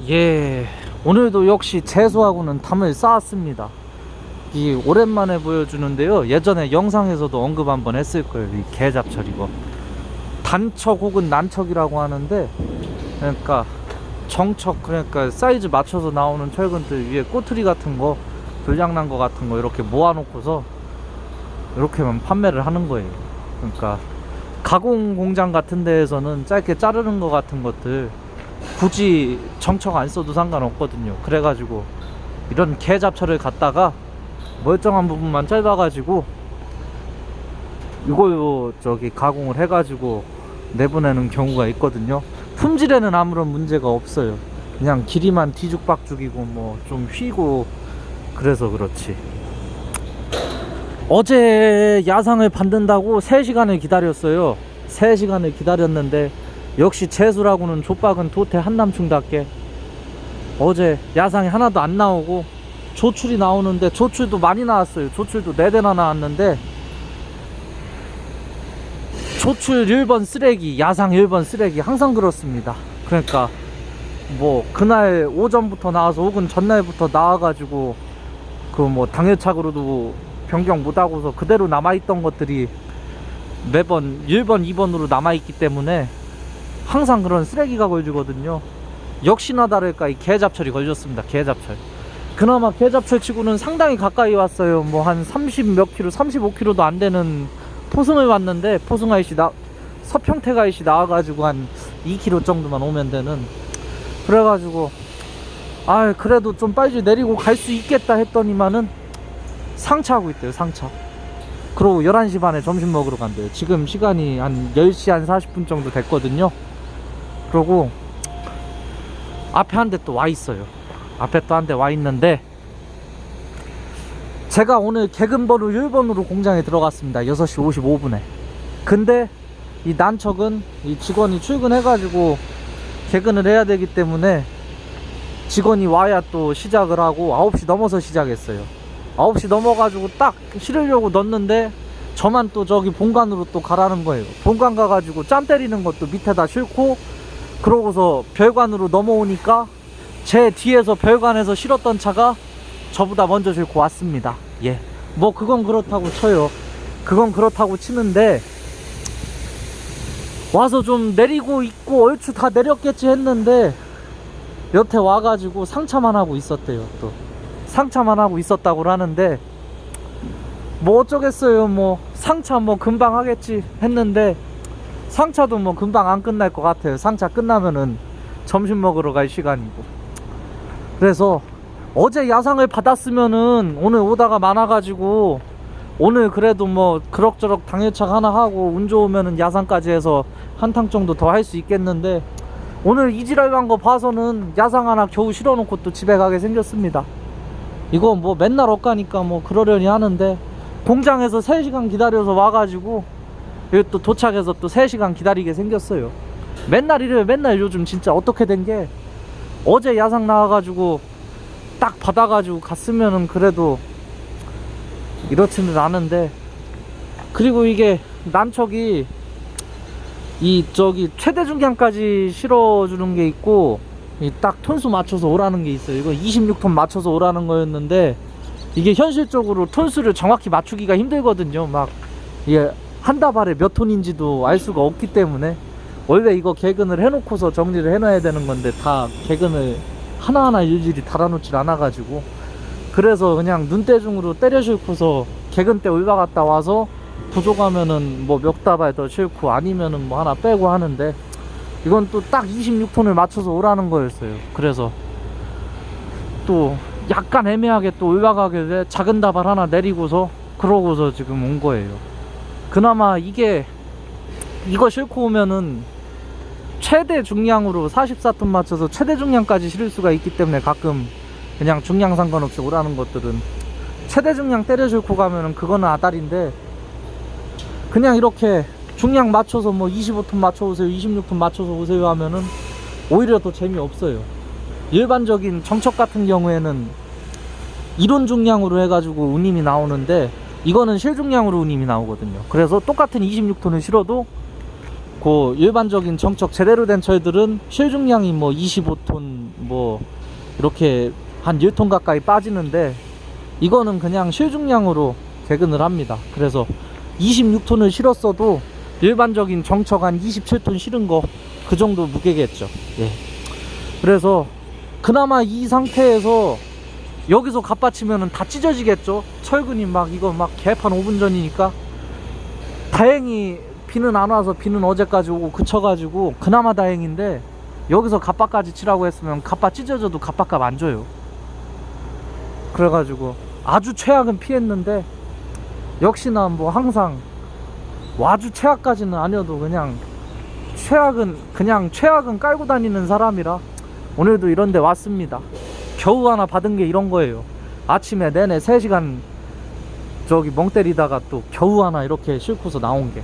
예, 오늘도 역시 재수하고는 담을 쌓았습니다. 이 오랜만에 보여주는데요, 예전에 영상에서도 언급 한번 했을 거예요. 이 개잡철 이거 단척 혹은 난척이라고 하는데, 그러니까 정척, 그러니까 사이즈 맞춰서 나오는 철근들 위에 꼬투리 같은 거, 불량난 거 같은 거 이렇게 모아놓고서 이렇게만 판매를 하는 거예요. 그러니까 가공 공장 같은 데에서는 짧게 자르는 거 같은 것들 굳이 정척 안 써도 상관없거든요. 그래가지고 이런 개잡철을 갖다가 멀쩡한 부분만 짧아가지고 이거 저기 가공을 해가지고 내보내는 경우가 있거든요. 품질에는 아무런 문제가 없어요. 그냥 길이만 뒤죽박죽이고 뭐 좀 휘고 그래서 그렇지. 어제 야상을 받는다고 3시간을 기다렸어요. 3시간을 기다렸는데 역시 재수라고는 족박은 도태 한남충답게 어제 야상이 하나도 안 나오고 조출이 나오는데, 조출도 많이 나왔어요. 조출도 4대나 나왔는데 조출 1번 쓰레기, 야상 1번 쓰레기, 항상 그렇습니다. 그러니까 뭐 그날 오전부터 나와서 혹은 전날부터 나와가지고 그 뭐 당일착으로도 변경 못하고서 그대로 남아있던 것들이 매번 1번 2번으로 남아있기 때문에 항상 그런 쓰레기가 걸리거든요. 역시나 다를까 이 개잡철이 걸렸습니다. 개잡철. 그나마 개잡철 치고는 상당히 가까이 왔어요. 뭐 한 30 몇 킬로, 35킬로도 안 되는 포승을 왔는데, 포승 아이씨 서평택 아이씨 나와가지고 한 2킬로 정도만 오면 되는. 그래가지고 그래도 좀 빨리 내리고 갈 수 있겠다 했더니만은 상차하고 있대요. 상차. 그러고 11시 반에 점심 먹으러 간대요. 지금 시간이 한 10시 한 40분 정도 됐거든요. 그러고 앞에 한 대 또 와 있어요. 앞에 또 한 대 와 있는데, 제가 오늘 개근번호 1번으로 공장에 들어갔습니다. 6시 55분에. 근데 이 난척은 이 직원이 출근해가지고 개근을 해야 되기 때문에 직원이 와야 또 시작을 하고 9시 넘어서 시작했어요. 9시 넘어가지고 딱 실으려고 넣었는데 저만 또 저기 본관으로 또 가라는 거예요. 본관 가가지고 짬 때리는 것도 밑에다 싣고, 그러고서 별관으로 넘어오니까 제 뒤에서 별관에서 실었던 차가 저보다 먼저 싣고 왔습니다. 예, 뭐 그건 그렇다고 쳐요. 그건 그렇다고 치는데, 와서 좀 내리고 있고 얼추 다 내렸겠지 했는데 여태 와가지고 상차만 하고 있었대요. 또 상차만 하고 있었다고 하는데, 뭐 어쩌겠어요. 뭐 상차 뭐 금방 하겠지 했는데 상차도 뭐 금방 안 끝날 것 같아요. 상차 끝나면은 점심 먹으러 갈 시간이고. 그래서 어제 야상을 받았으면은 오늘 오다가 많아가지고 오늘 그래도 뭐 그럭저럭 당일착 하나 하고 운 좋으면은 야상까지 해서 한탕 정도 더 할 수 있겠는데, 오늘 이지랄한 거 봐서는 야상 하나 겨우 실어놓고 또 집에 가게 생겼습니다. 이거 뭐 맨날 엇가니까 뭐 그러려니 하는데, 공장에서 3시간 기다려서 와가지고 여기 또 도착해서 또 3시간 기다리게 생겼어요. 맨날 이래요. 맨날. 요즘 진짜 어떻게 된 게, 어제 야상 나와가지고 딱 받아가지고 갔으면은 그래도 이렇지는 않은데. 그리고 이게 난척이 이 저기 최대 중량까지 실어주는 게 있고, 이 딱 톤수 맞춰서 오라는 게 있어요. 이거 26톤 맞춰서 오라는 거였는데, 이게 현실적으로 톤수를 정확히 맞추기가 힘들거든요. 막 이게 한 다발에 몇 톤인지도 알 수가 없기 때문에, 원래 이거 개근을 해놓고서 정리를 해놔야 되는 건데 다 개근을 하나하나 일일이 달아놓질 않아가지고, 그래서 그냥 눈대중으로 때려 싣고서 개근 때 올라갔다 와서 부족하면은 뭐 몇 다발 더 싣고 아니면은 뭐 하나 빼고 하는데, 이건 또 딱 26톤을 맞춰서 오라는 거였어요. 그래서 또 약간 애매하게 또 올라가길래 작은 다발 하나 내리고서 그러고서 지금 온 거예요. 그나마 이거 싣고 오면은 최대 중량으로 44톤 맞춰서 최대 중량까지 실을 수가 있기 때문에, 가끔 그냥 중량 상관없이 오라는 것들은 최대 중량 때려 싣고 가면은 그거는 아다리인데, 그냥 이렇게 중량 맞춰서 뭐 25톤 맞춰 오세요, 26톤 맞춰서 오세요 하면은 오히려 더 재미없어요. 일반적인 정척 같은 경우에는 이론 중량으로 해가지고 운임이 나오는데, 이거는 실중량으로 운임이 나오거든요. 그래서 똑같은 26톤을 실어도 그 일반적인 정척 제대로 된 철들은 실중량이 뭐 25톤 뭐 이렇게 한 1톤 가까이 빠지는데, 이거는 그냥 실중량으로 개근을 합니다. 그래서 26톤을 실었어도 일반적인 정척 한 27톤 실은 거 그 정도 무게겠죠. 예. 그래서 그나마 이 상태에서 여기서 갑받치면은 다 찢어지겠죠. 철근이 막 이거 막 개판 5분 전이니까. 다행히 비는 안 와서, 비는 어제까지 오고 그쳐가지고 그나마 다행인데, 여기서 갑바까지 치라고 했으면 갑바 찢어져도 갑바값 안 줘요. 그래가지고 아주 최악은 피했는데, 역시나 뭐 항상 아주 최악까지는 아니어도 그냥 최악은 깔고 다니는 사람이라 오늘도 이런데 왔습니다. 겨우 하나 받은 게 이런 거예요. 아침에 내내 3시간 저기 멍 때리다가 또 겨우 하나 이렇게 싣고서 나온 게.